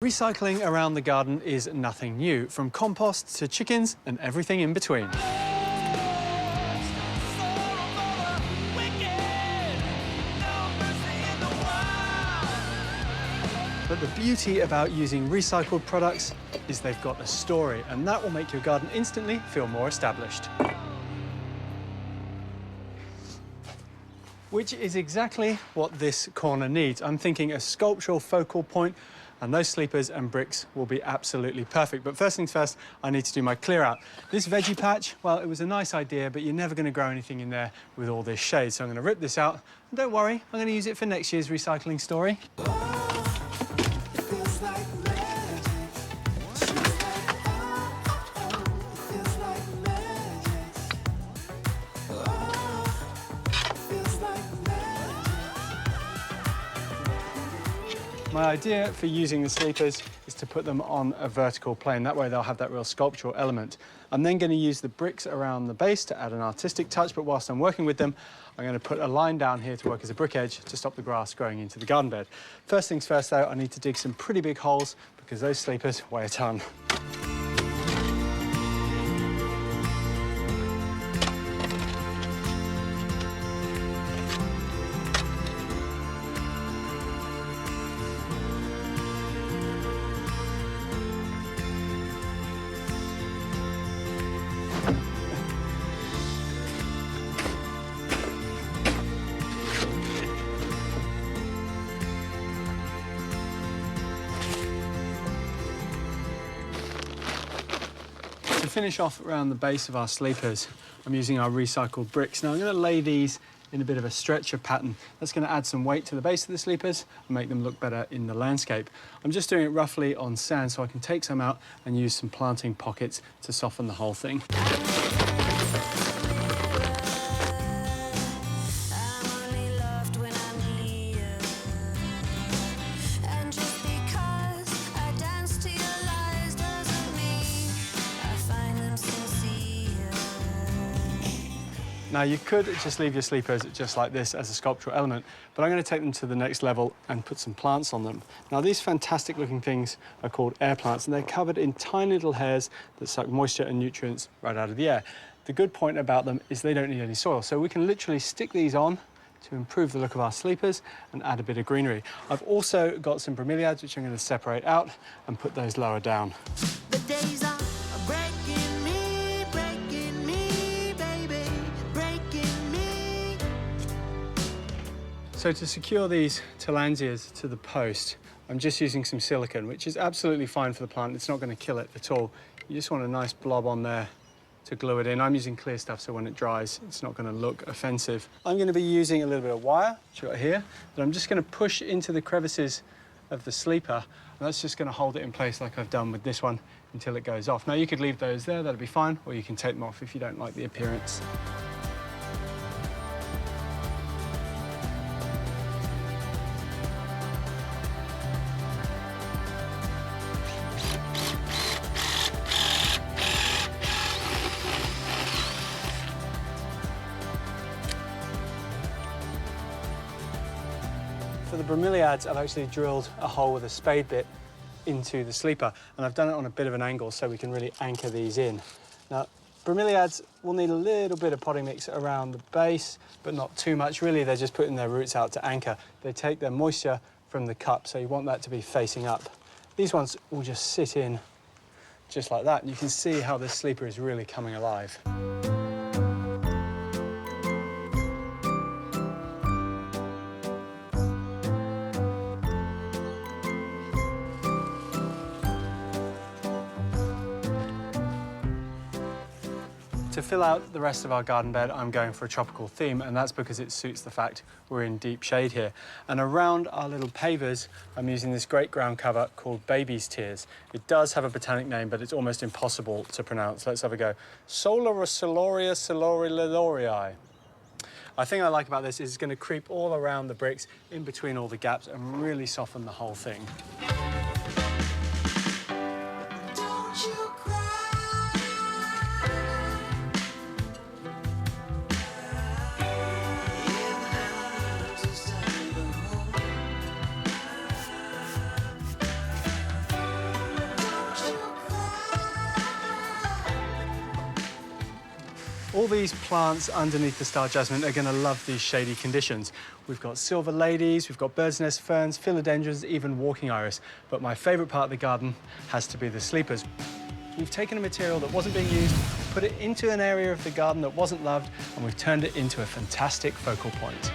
Recycling around the garden is nothing new, from compost to chickens and everything in between. But the beauty about using recycled products is they've got a story, and that will make your garden instantly feel more established. Which is exactly what this corner needs. I'm thinking a sculptural focal point, and those sleepers and bricks will be absolutely perfect. But first things first, I need to do my clear out. This veggie patch, well, it was a nice idea, but you're never going to grow anything in there with all this shade. So I'm going to rip this out. And don't worry, I'm going to use it for next year's recycling story. My idea for using the sleepers is to put them on a vertical plane. That way they'll have that real sculptural element. I'm then going to use the bricks around the base to add an artistic touch, but whilst I'm working with them, I'm going to put a line down here to work as a brick edge to stop the grass growing into the garden bed. First things first, though, I need to dig some pretty big holes because those sleepers weigh a ton. To finish off around the base of our sleepers, I'm using our recycled bricks. Now I'm going to lay these in a bit of a stretcher pattern. That's going to add some weight to the base of the sleepers and make them look better in the landscape. I'm just doing it roughly on sand so I can take some out and use some planting pockets to soften the whole thing. Now, you could just leave your sleepers just like this as a sculptural element, but I'm going to take them to the next level and put some plants on them. Now, these fantastic looking things are called air plants, and they're covered in tiny little hairs that suck moisture and nutrients right out of the air. The good point about them is they don't need any soil, so we can literally stick these on to improve the look of our sleepers and add a bit of greenery. I've also got some bromeliads, which I'm going to separate out and put those lower down. The days are breaking me, baby, breaking me. So to secure these tillandsias to the post, I'm just using some silicone, which is absolutely fine for the plant. It's not going to kill it at all. You just want a nice blob on there to glue it in. I'm using clear stuff, so when it dries, it's not going to look offensive. I'm going to be using a little bit of wire, which I've got here, that I'm just going to push into the crevices of the sleeper, and that's just going to hold it in place like I've done with this one until it goes off. Now, you could leave those there, that'll be fine, or you can take them off if you don't like the appearance. For the bromeliads, I've actually drilled a hole with a spade bit into the sleeper, and I've done it on a bit of an angle so we can really anchor these in. Now, bromeliads will need a little bit of potting mix around the base, but not too much. Really, they're just putting their roots out to anchor. They take their moisture from the cup, so you want that to be facing up. These ones will just sit in just like that, and you can see how this sleeper is really coming alive. To fill out the rest of our garden bed, I'm going for a tropical theme, and that's because it suits the fact we're in deep shade here. And around our little pavers, I'm using this great ground cover called Baby's Tears. It does have a botanic name, but it's almost impossible to pronounce. Let's have a go. Solarisolia solarilorii. I think I like about this is it's going to creep all around the bricks, in between all the gaps, and really soften the whole thing. All these plants underneath the star jasmine are going to love these shady conditions. We've got silver ladies, we've got bird's nest ferns, philodendrons, even walking iris. But my favourite part of the garden has to be the sleepers. We've taken a material that wasn't being used, put it into an area of the garden that wasn't loved, and we've turned it into a fantastic focal point.